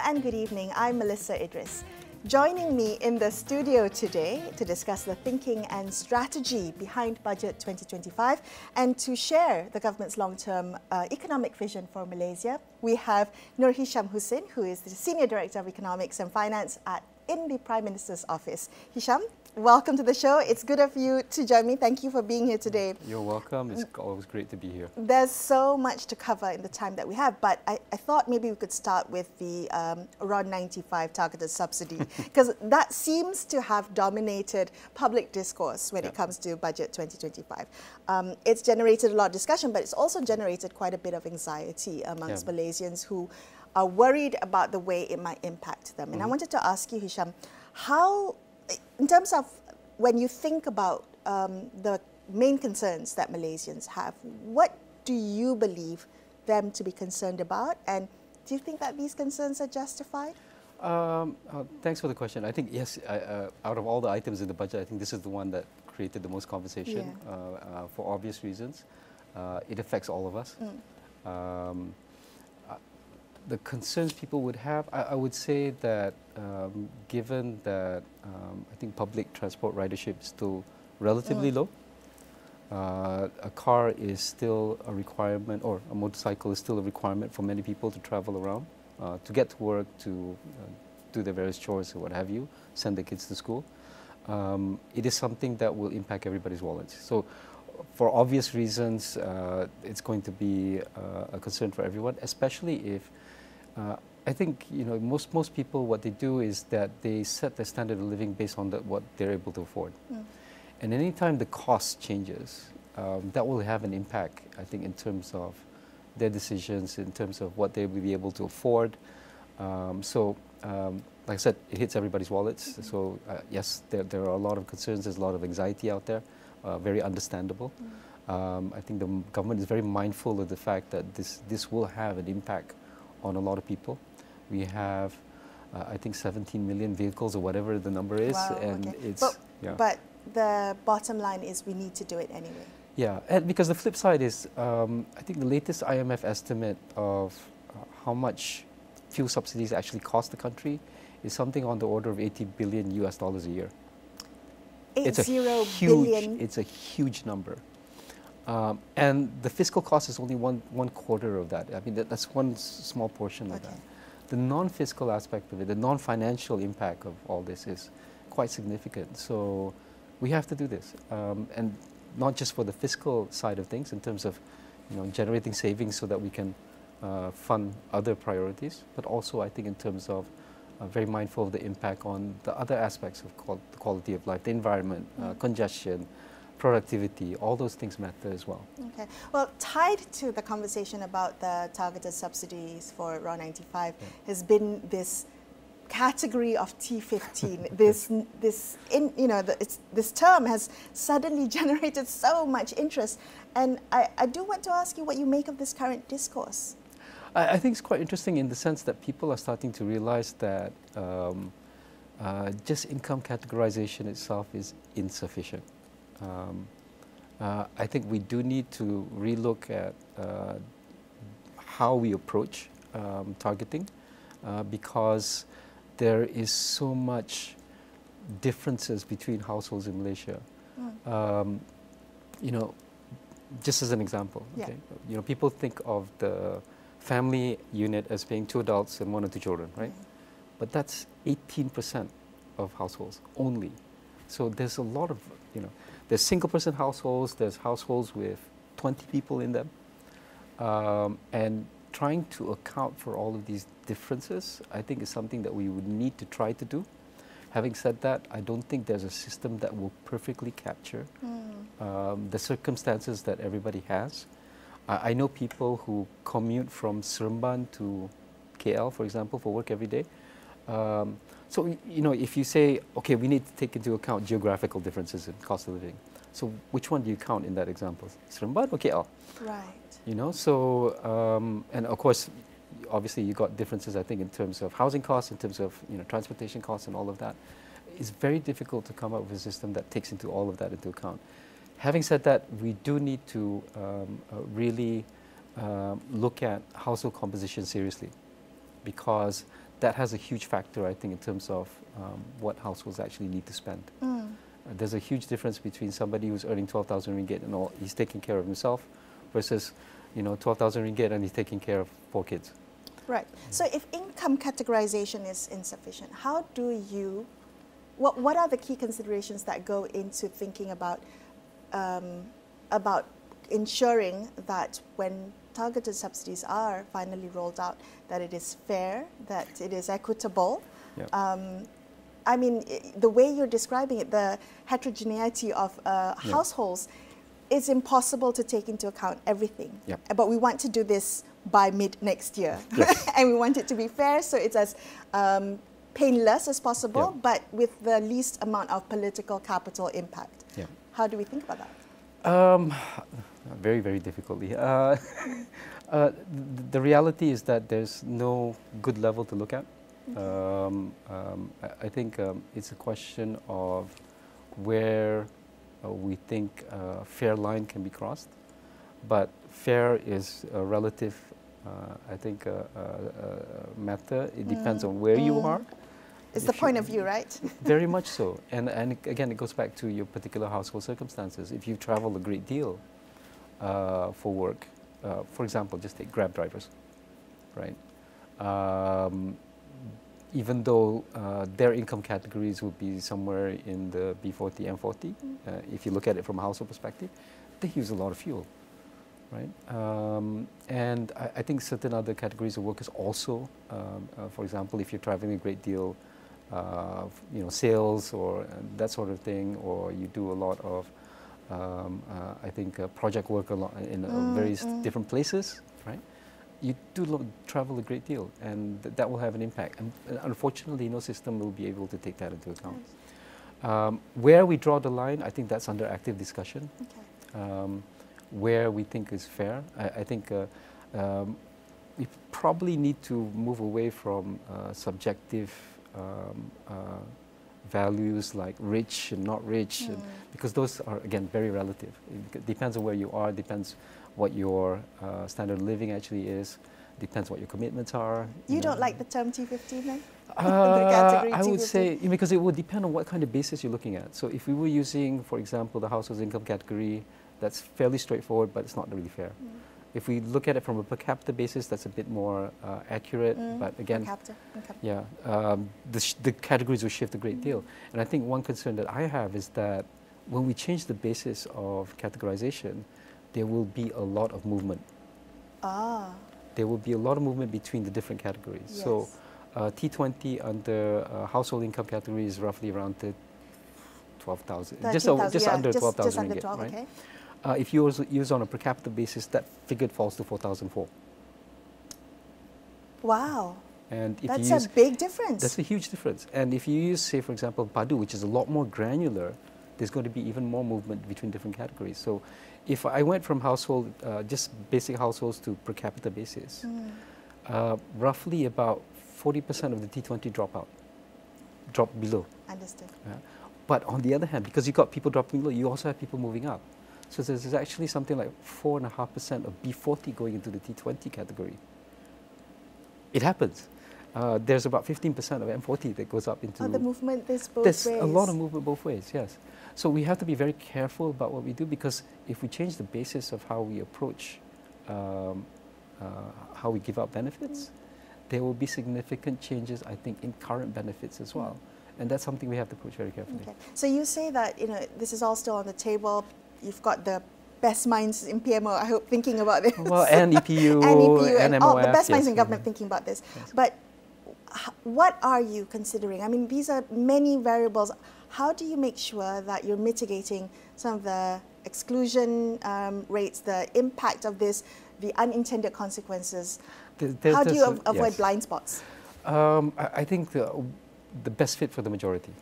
and good evening. I'm Melisa Idris. Joining me in the studio today to discuss the thinking and strategy behind Budget 2025 and to share the government's long-term economic vision for Malaysia, we have Nurhisham Hussein, who is the Senior Director of Economics and Finance in the Prime Minister's Office. Hisham, welcome to the show. It's good of you to join me. Thank you for being here today. You're welcome. It's always great to be here. There's so much to cover in the time that we have, but I thought maybe we could start with the around 95 targeted subsidy, because that seems to have dominated public discourse when it comes to Budget 2025. It's generated a lot of discussion, but it's also generated quite a bit of anxiety amongst Malaysians who are worried about the way it might impact them. And I wanted to ask you, Hisham, how, in terms of when you think about the main concerns that Malaysians have, what do you believe them to be concerned about? And do you think that these concerns are justified? Thanks for the question. I think, yes, out of all the items in the budget, I think this is the one that created the most conversation for obvious reasons. It affects all of us. The concerns people would have, I would say that given that I think public transport ridership is still relatively low, a car is still a requirement, or a motorcycle is still a requirement for many people to travel around, to get to work, to do their various chores or what have you, send their kids to school. It is something that will impact everybody's wallets. So for obvious reasons, it's going to be a concern for everyone, especially if I think, you know, most people, what they do is that they set their standard of living based on what they're able to afford. And anytime the cost changes, that will have an impact, I think, in terms of their decisions, in terms of what they will be able to afford. Like I said, it hits everybody's wallets. So yes, there are a lot of concerns, there's a lot of anxiety out there, very understandable. I think the government is very mindful of the fact that this will have an impact on a lot of people. We have, I think, 17 million vehicles or whatever the number is, and it's but the bottom line is we need to do it anyway. Yeah, and because the flip side is, I think the latest IMF estimate of how much fuel subsidies actually cost the country is something on the order of $80 billion a year. It's a huge number. And the fiscal cost is only one quarter of that. I mean, that's one small portion of that. The non-fiscal aspect of it, the non-financial impact of all this is quite significant. So we have to do this. And not just for the fiscal side of things in terms of, you know, generating savings so that we can fund other priorities, but also I think in terms of very mindful of the impact on the other aspects of the quality of life, the environment, congestion, productivity, all those things matter as well. Okay. Well, tied to the conversation about the targeted subsidies for RAW 95 has been this category of T15. This term has suddenly generated so much interest, and I do want to ask you what you make of this current discourse. I think it's quite interesting in the sense that people are starting to realize that just income categorization itself is insufficient. I think we do need to relook at how we approach targeting, because there is so much differences between households in Malaysia. You know, just as an example, okay? You know, people think of the family unit as being 2 adults and 1 or 2 children, right? But that's 18% of households only. So there's a lot of, you know, there's single-person households, there's households with 20 people in them. And trying to account for all of these differences, I think is something that we would need to try to do. Having said that, I don't think there's a system that will perfectly capture the circumstances that everybody has. I know people who commute from Seremban to KL, for example, for work every day. So, you know, if you say, okay, we need to take into account geographical differences in cost of living. So which one do you count in that example? Seremban or KL? Right. You know, so, and of course, obviously you got differences, I think, in terms of housing costs, in terms of, you know, transportation costs and all of that. It's very difficult to come up with a system that takes into all of that into account. Having said that, we do need to really look at household composition seriously, because that has a huge factor, I think, in terms of what households actually need to spend. There's a huge difference between somebody who's earning 12,000 ringgit and all, he's taking care of himself, versus, 12,000 ringgit and he's taking care of 4 kids. Right. So if income categorization is insufficient, how do you, what are the key considerations that go into thinking about ensuring that when targeted subsidies are finally rolled out, that it is fair, that it is equitable? Yeah. I mean, the way you're describing it, the heterogeneity of households, it's impossible to take into account everything. Yep. But we want to do this by mid next year. Yes. And we want it to be fair, so it's as painless as possible, Yep. but with the least amount of political capital impact. Yep. How do we think about that? Very, very difficultly. The reality is that there's no good level to look at. I think it's a question of where we think a fair line can be crossed, but fair is a relative, I think, matter. It depends on where you are. It's the point of view, right? Very much so. And again, it goes back to your particular household circumstances. If you travel a great deal for work, for example, just take Grab drivers, right? Even though their income categories would be somewhere in the B40, M40, if you look at it from a household perspective, they use a lot of fuel, right? And I think certain other categories of workers also, for example, if you're traveling a great deal, sales or that sort of thing, or you do a lot of, I think, project work in various different places, right? You do travel a great deal, and that will have an impact. And unfortunately, no system will be able to take that into account. Where we draw the line, I think that's under active discussion. Okay. Where we think is fair, I think we probably need to move away from subjective values like rich and not rich, and because those are, again, very relative. It depends on where you are, depends what your standard of living actually is, depends what your commitments are. You don't like the term T15 then? I would say, because it would depend on what kind of basis you're looking at. So if we were using, for example, the household income category, that's fairly straightforward, but it's not really fair. If we look at it from a per capita basis, that's a bit more accurate, but again, per capita. Okay. Yeah, the categories will shift a great deal. And I think one concern that I have is that when we change the basis of categorization, there will be a lot of movement. There will be a lot of movement between the different categories. Yes. So T20 under household income category is roughly around 12,000, just under 12,000 ringgit, 12, right? Okay. If you use on a per capita basis, that figure falls to 4,004. Wow. And if that's a big difference. That's a huge difference. And if you use, say, for example, Padu, which is a lot more granular, there's going to be even more movement between different categories. So if I went from household, just basic households to per capita basis, roughly about 40% of the T20 drop below. Understood. But on the other hand, because you've got people dropping below, you also have people moving up. So there's actually something like 4.5% of B40 going into the T20 category. It happens. There's about 15% of M40 that goes up into... the movement is both ways. There's a lot of movement both ways, yes. So we have to be very careful about what we do, because if we change the basis of how we approach, how we give out benefits, there will be significant changes, I think, in current benefits as well. And that's something we have to approach very carefully. Okay. So you say that, this is all still on the table. You've got the best minds in PMO, I hope, thinking about this. Well, and EPU, and MOF. All the best minds in government thinking about this. Yes. But what are you considering? I mean, these are many variables. How do you make sure that you're mitigating some of the exclusion rates, the impact of this, the unintended consequences? How do you avoid blind spots? I think the best fit for the majority.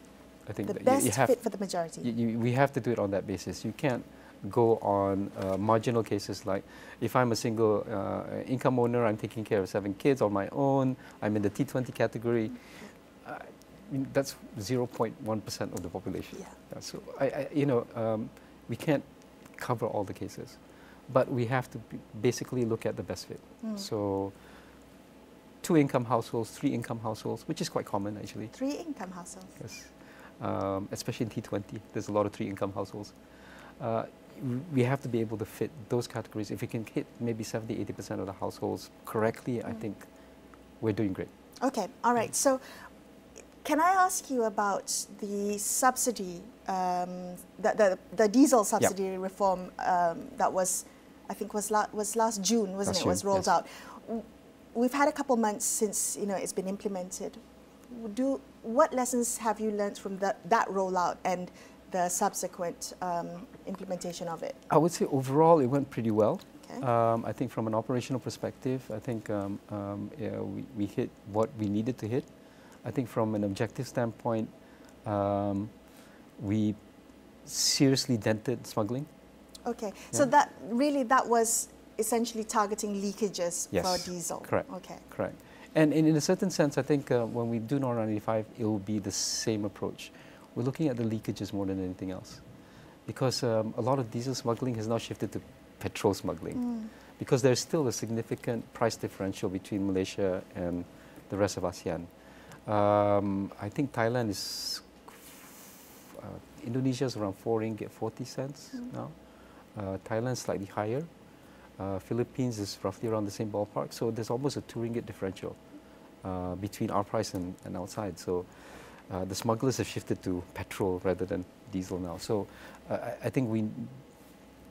I think the best fit for the majority. We have to do it on that basis. You can't go on marginal cases like, if I'm a single income owner, I'm taking care of 7 kids on my own, I'm in the T20 category. That's 0.1% of the population. Yeah. So we can't cover all the cases, but we have to basically look at the best fit. So 2-income households, 3-income households, which is quite common actually. 3-income households? Yes. Especially in T20, there's a lot of 3-income households. We have to be able to fit those categories. If we can hit maybe 70–80% of the households correctly, I think we're doing great. Okay, all right. So can I ask you about the subsidy, the diesel subsidy reform that was, I think was last June, wasn't it? Was rolled out. We've had a couple months since it's been implemented. What lessons have you learned from that rollout and the subsequent implementation of it? I would say overall it went pretty well. Okay. I think from an operational perspective, I think we hit what we needed to hit. I think from an objective standpoint, we seriously dented smuggling. Okay, so that was essentially targeting leakages for diesel. Correct. Okay. Correct. And in a certain sense, I think when we do NOR 95, it will be the same approach. We're looking at the leakages more than anything else, because a lot of diesel smuggling has now shifted to petrol smuggling, because there's still a significant price differential between Malaysia and the rest of ASEAN. I think Thailand is, Indonesia is around 4 ringgit 40 cents now. Thailand slightly higher. Philippines is roughly around the same ballpark. So there's almost a 2 ringgit differential between our price and outside. So the smugglers have shifted to petrol rather than diesel now. So I think we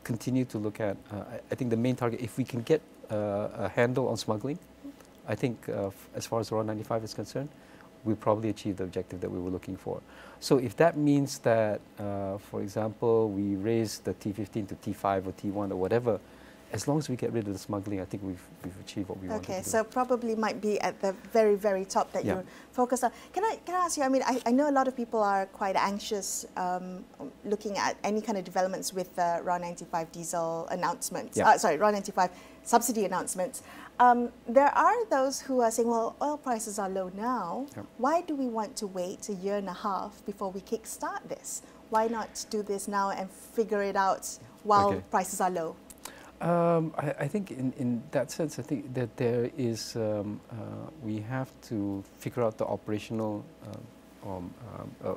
continue to look at, I think the main target, if we can get a handle on smuggling, I think as far as RON 95 is concerned, we probably achieved the objective that we were looking for. So if that means that, for example, we raise the T15 to T5 or T1 or whatever, as long as we get rid of the smuggling, I think we've achieved what we wanted to do. Okay, so probably might be at the very, very top that you're focused on. Can I ask you, I mean, I know a lot of people are quite anxious looking at any kind of developments with the RON 95 diesel announcements, sorry, RON 95 subsidy announcements. There are those who are saying, well, oil prices are low now. Why do we want to wait a year and a half before we kickstart this? Why not do this now and figure it out while prices are low? I think in that sense, I think that there is, we have to figure out the operational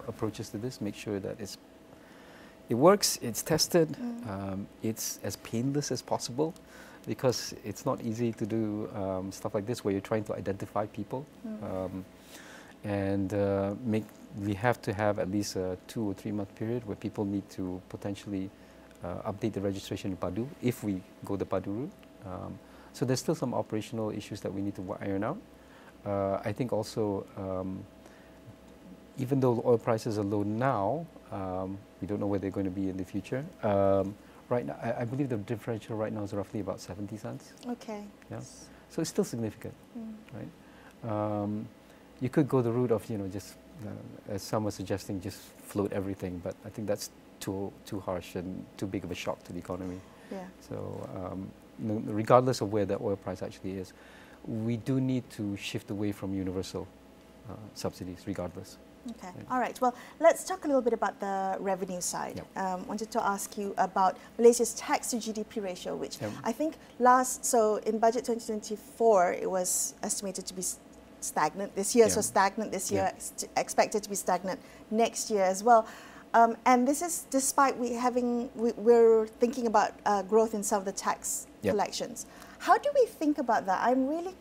approaches to this, make sure that it works, it's tested, it's as painless as possible, because it's not easy to do stuff like this where you're trying to identify people. And we have to have at least a 2 or 3 month period where people need to potentially update the registration in Padu if we go the Padu route. So there's still some operational issues that we need to iron out. I think also, even though oil prices are low now, we don't know where they're going to be in the future. Right now, I believe the differential right now is roughly about 70 cents. Okay. Yeah. So it's still significant, right? You could go the route of, just, as some were suggesting, just float everything, but I think that's too harsh and too big of a shock to the economy. Yeah. So regardless of where the oil price actually is, we do need to shift away from universal subsidies regardless. Okay, all right. Well, let's talk a little bit about the revenue side. Wanted to ask you about Malaysia's tax to GDP ratio, which I think so in budget 2024, it was estimated to be stagnant this year, so stagnant this year, expected to be stagnant next year as well. And this is despite we're thinking about growth in some of the tax collections. How do we think about that? I'm really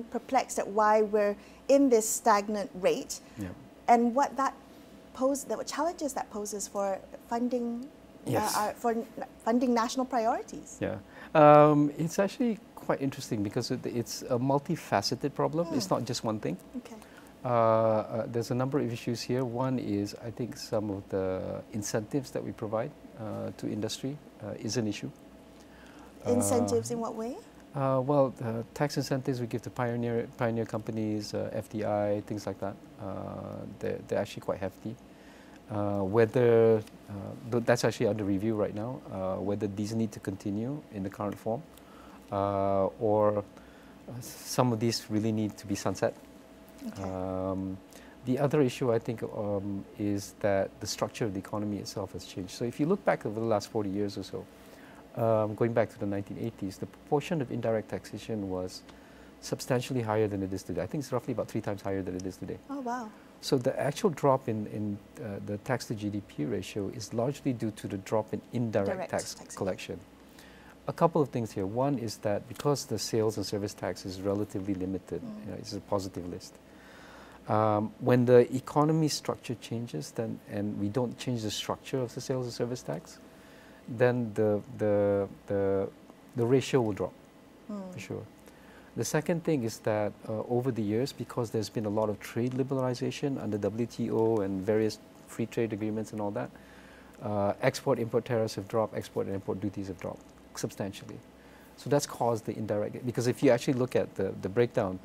perplexed at why we're in this stagnant rate and what challenges that poses for funding, funding national priorities. Yeah, it's actually quite interesting because it's a multifaceted problem. It's not just one thing. Okay. There's a number of issues here. One is, I think, some of the incentives that we provide to industry is an issue. Incentives in what way? Well, tax incentives we give to pioneer companies, FDI, things like that. They're actually quite hefty. Whether that's actually under review right now, whether these need to continue in the current form, or some of these really need to be sunset. Okay. The other issue, I think, is that the structure of the economy itself has changed. So if you look back over the last 40 years or so, going back to the 1980s, the proportion of indirect taxation was substantially higher than it is today. I think it's roughly about 3 times higher than it is today. Oh, wow. So the actual drop in the tax to GDP ratio is largely due to the drop in indirect tax collection. A couple of things here. One is that because the sales and service tax is relatively limited, you know, it's a positive list. When the economy structure changes, then and we don't change the structure of the sales and service tax, then the ratio will drop for sure. The second thing is that over the years, because there's been a lot of trade liberalization under WTO and various free trade agreements and all that, export-import tariffs have dropped, export and import duties have dropped substantially. So that's caused the indirect, because if you actually look at the breakdown,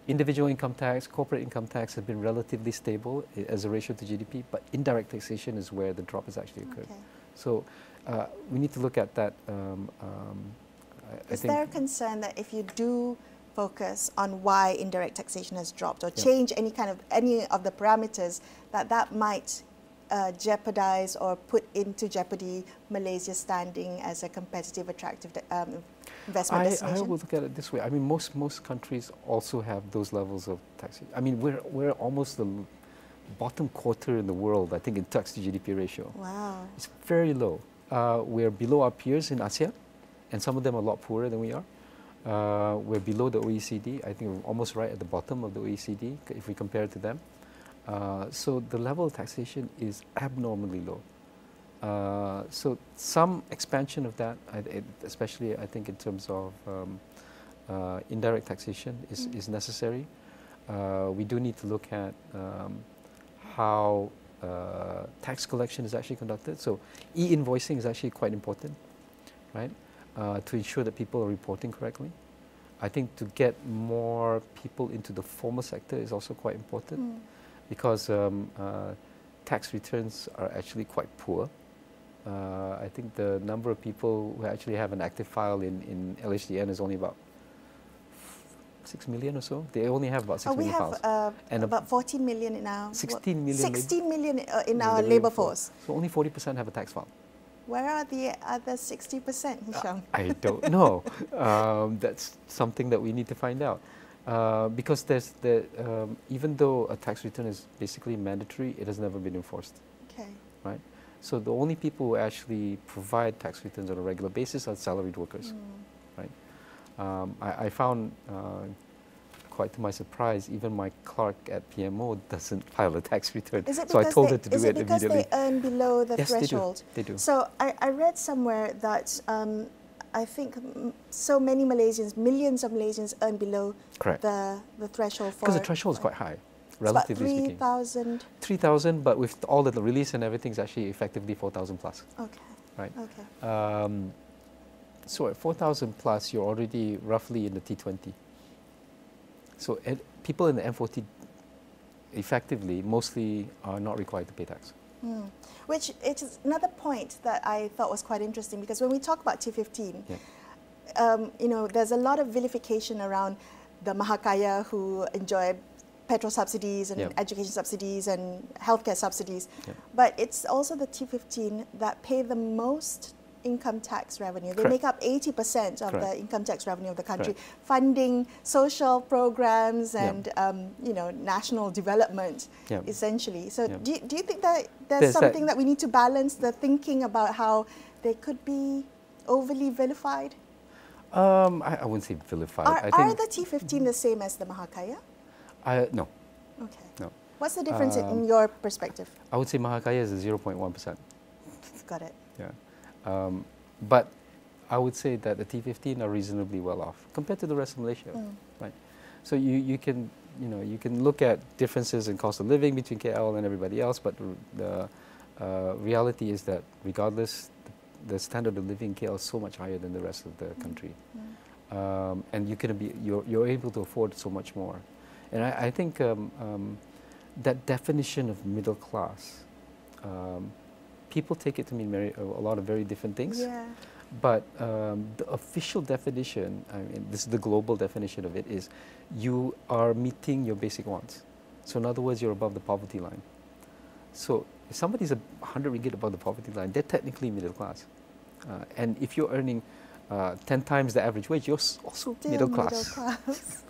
individual income tax, corporate income tax have been relatively stable as a ratio to GDP, but indirect taxation is where the drop has actually occurred. Okay. So we need to look at that. Is there a concern that if you do focus on why indirect taxation has dropped or change any of the parameters, that might jeopardize or put into jeopardy Malaysia's standing as a competitive, attractive investment destination? I would look at it this way. I mean, most countries also have those levels of taxation. I mean, we're almost the bottom quarter in the world, I think, in tax to GDP ratio. Wow. It's very low. We're below our peers in ASEAN, and some of them are a lot poorer than we are. We're below the OECD. I think we're almost right at the bottom of the OECD if we compare it to them. So the level of taxation is abnormally low. So some expansion of that, especially I think in terms of indirect taxation is necessary. We do need to look at how tax collection is actually conducted. So e-invoicing is actually quite important, right? To ensure that people are reporting correctly. I think to get more people into the formal sector is also quite important because tax returns are actually quite poor. I think the number of people who actually have an active file in LHDN is only about 6 million or so. They only have about 6 million files. We have about 14 million in our... 16 million. 16 million in our labour force. So only 40% have a tax file. Where are the other 60%, Hisham? I don't know. That's something that we need to find out. Because even though a tax return is basically mandatory, it has never been enforced. Okay. Right? So the only people who actually provide tax returns on a regular basis are salaried workers. Right? I found, quite to my surprise, even my clerk at PMO doesn't file a tax return. So I told her to do it immediately. Is it because they earn below the threshold? They do. So I read somewhere that I think so many Malaysians, millions of Malaysians earn below the threshold for... Because the threshold is quite high, relatively speaking. It's about 3,000? 3,000, but with all the release and everything, it's actually effectively 4,000 plus. Okay. Right? Okay. So at 4,000 plus, you're already roughly in the T20. So people in the M40 effectively mostly are not required to pay tax. Which is another point that I thought was quite interesting, because when we talk about T15, you know, there's a lot of vilification around the Mahakaya who enjoy petrol subsidies and education subsidies and healthcare subsidies. But it's also the T15 that pay the most income tax revenue. They make up 80% of the income tax revenue of the country, funding social programs and you know, national development, essentially. So do you think that there's something that we need to balance the thinking about how they could be overly vilified? I wouldn't say vilified. Are the T15 the same as the Mahakaya? No. Okay. No. What's the difference in your perspective? I would say Mahakaya is a 0.1%. Got it. Yeah. But I would say that the T15 are reasonably well off compared to the rest of Malaysia, right? So you can look at differences in cost of living between KL and everybody else, but the reality is that regardless, the standard of living in KL is so much higher than the rest of the country, and you're able to afford so much more, and I think that definition of middle class. People take it to mean a lot of very different things. But the official definition, I mean, this is the global definition of it, is you are meeting your basic wants. So in other words, you're above the poverty line. So if somebody's 100 ringgit above the poverty line, they're technically middle class. And if you're earning 10 times the average wage, you're also Still middle class. Middle class.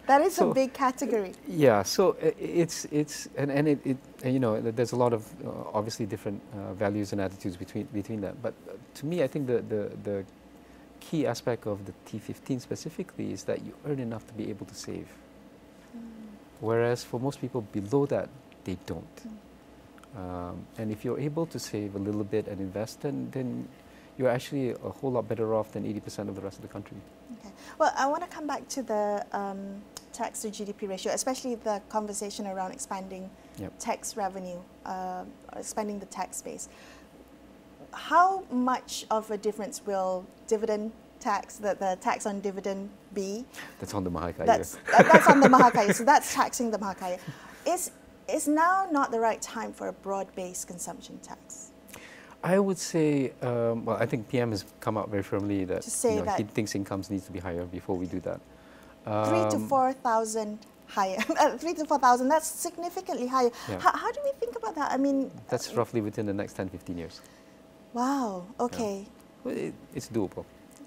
That is So, a big category. Yeah, so it's and, you know, there's a lot of obviously different values and attitudes between that. But to me, I think the key aspect of the T15 specifically is that you earn enough to be able to save. Whereas for most people below that, they don't. And if you're able to save a little bit and invest, then you're actually a whole lot better off than 80% of the rest of the country. Okay. Well, I want to come back to the tax to GDP ratio, especially the conversation around expanding tax revenue, expanding the tax base. How much of a difference will dividend tax, the tax on dividend be? That's on the Mahakaya. That's on the Mahakaya, so that's taxing the Mahakaya. Is now not the right time for a broad-based consumption tax? I would say, well, I think PM has come out very firmly that, that he thinks incomes needs to be higher before we do that. 3,000 to 4,000 higher. 3,000 to 4,000, that's significantly higher. Yeah. How do we think about that? I mean... That's roughly within the next 10, 15 years. Wow, okay. Yeah. Well, it's doable.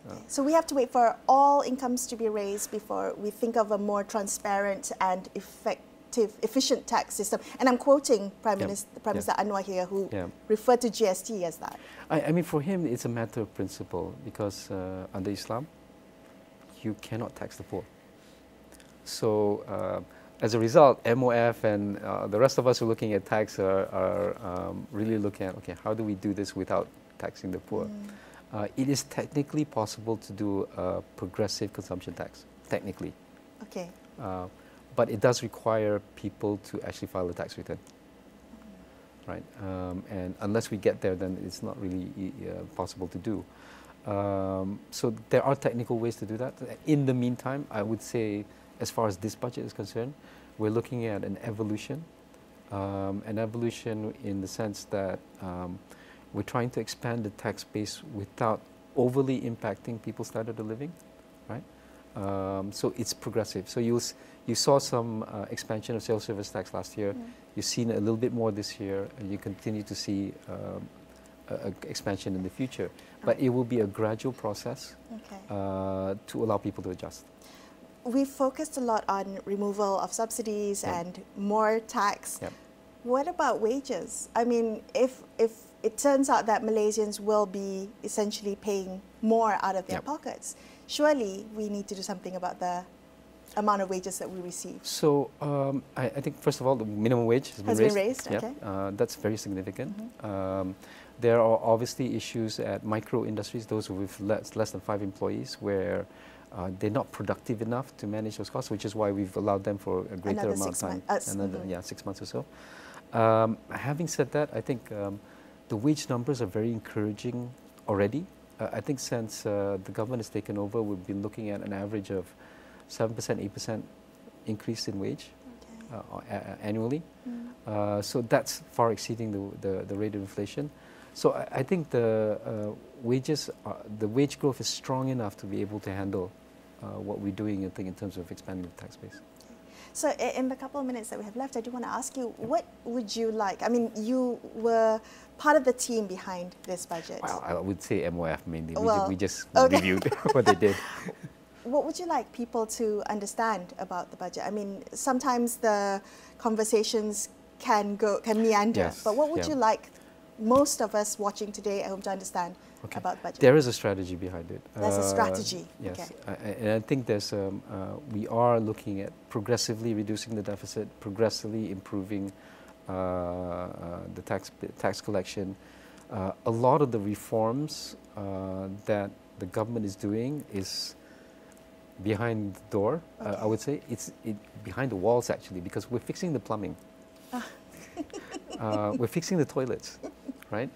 Okay. So we have to wait for all incomes to be raised before we think of a more transparent and efficient tax system. And I'm quoting Prime Minister Anwar here, who referred to GST as that. I mean, for him, it's a matter of principle, because under Islam, you cannot tax the poor. So as a result, MOF and the rest of us who are looking at tax are really looking at, okay, how do we do this without taxing the poor? It is technically possible to do a progressive consumption tax, technically. Okay. But it does require people to actually file a tax return, right? And unless we get there, then it's not really possible to do. So there are technical ways to do that. In the meantime, I would say, as far as this budget is concerned, we're looking at an evolution in the sense that we're trying to expand the tax base without overly impacting people's standard of living, right? So it's progressive. So you saw some expansion of sales service tax last year. You've seen a little bit more this year, and you continue to see expansion in the future. But it will be a gradual process to allow people to adjust. We've focused a lot on removal of subsidies and more tax. What about wages? I mean, if it turns out that Malaysians will be essentially paying more out of their pockets, surely we need to do something about the amount of wages that we receive. So I think, first of all, the minimum wage has been raised. Okay. That's very significant. There are obviously issues at micro industries, those with less than 5 employees, where they're not productive enough to manage those costs, which is why we've allowed them for a greater amount of time. Another 6 months or so. Having said that, I think the wage numbers are very encouraging already. I think since the government has taken over, we've been looking at an average of 7%, 8% increase in wage annually. So that's far exceeding the rate of inflation. So I think the wage growth is strong enough to be able to handle what we're doing, I think, in terms of expanding the tax base. So in the couple of minutes that we have left, I do want to ask you, what would you like? I mean, you were part of the team behind this budget. Well, I would say MOF mainly. We just okay. reviewed what they did. What would you like people to understand about the budget? I mean, sometimes the conversations can meander, but what would you like most of us watching today at home to understand about the budget? There is a strategy behind it. There's a strategy. Yes, and I think there's we are looking at progressively reducing the deficit, progressively improving the tax collection. A lot of the reforms that the government is doing is behind the door. I would say it's behind the walls, actually, because we're fixing the plumbing. We're fixing the toilets, right?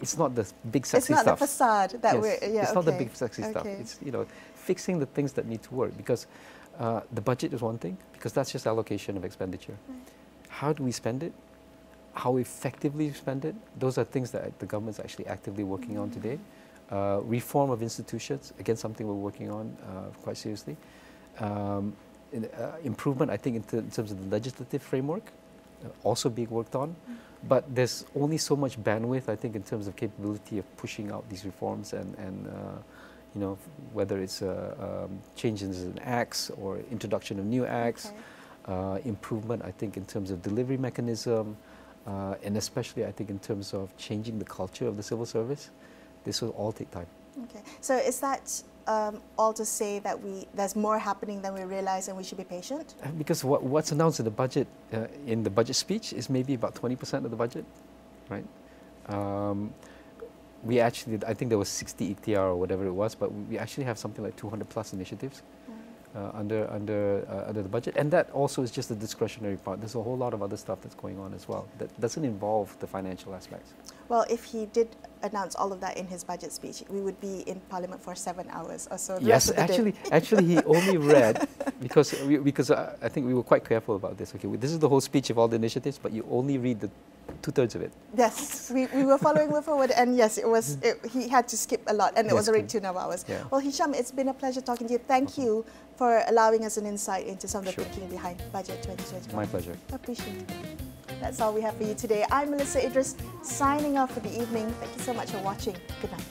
It's not the big sexy stuff. It's not the facade that we're. It's not the big sexy stuff. It's fixing the things that need to work, because the budget is one thing, because that's just allocation of expenditure. How do we spend it? How effectively we spend it? Those are things that the government's actually actively working on today. Reform of institutions, again, something we're working on quite seriously. Improvement, I think, in terms of the legislative framework, also being worked on. But there's only so much bandwidth, I think, in terms of capability of pushing out these reforms and you know, whether it's changes in acts or introduction of new acts, improvement, I think, in terms of delivery mechanism, and especially, I think, in terms of changing the culture of the civil service. This will all take time. Okay. So is that all to say that there's more happening than we realize and we should be patient? Because what's announced in the budget speech is maybe about 20% of the budget, right? We actually, I think there was 60 IKTIAR or whatever it was, but we actually have something like 200 plus initiatives under the budget. And that also is just the discretionary part. There's a whole lot of other stuff that's going on as well that doesn't involve the financial aspects. Well, if he did announce all of that in his budget speech, we would be in Parliament for 7 hours or so. Yes, actually he only read, because I think we were quite careful about this. Okay, this is the whole speech of all the initiatives, but you only read the 2/3 of it. Yes, we were following forward, and yes, he had to skip a lot, and it was already 2 hours. Yeah. Well, Hisham, it's been a pleasure talking to you. Thank you for allowing us an insight into some of the thinking behind Budget 2021. My pleasure. Appreciate it. That's all we have for you today. I'm Melisa Idris, signing off for the evening. Thank you so much for watching. Good night.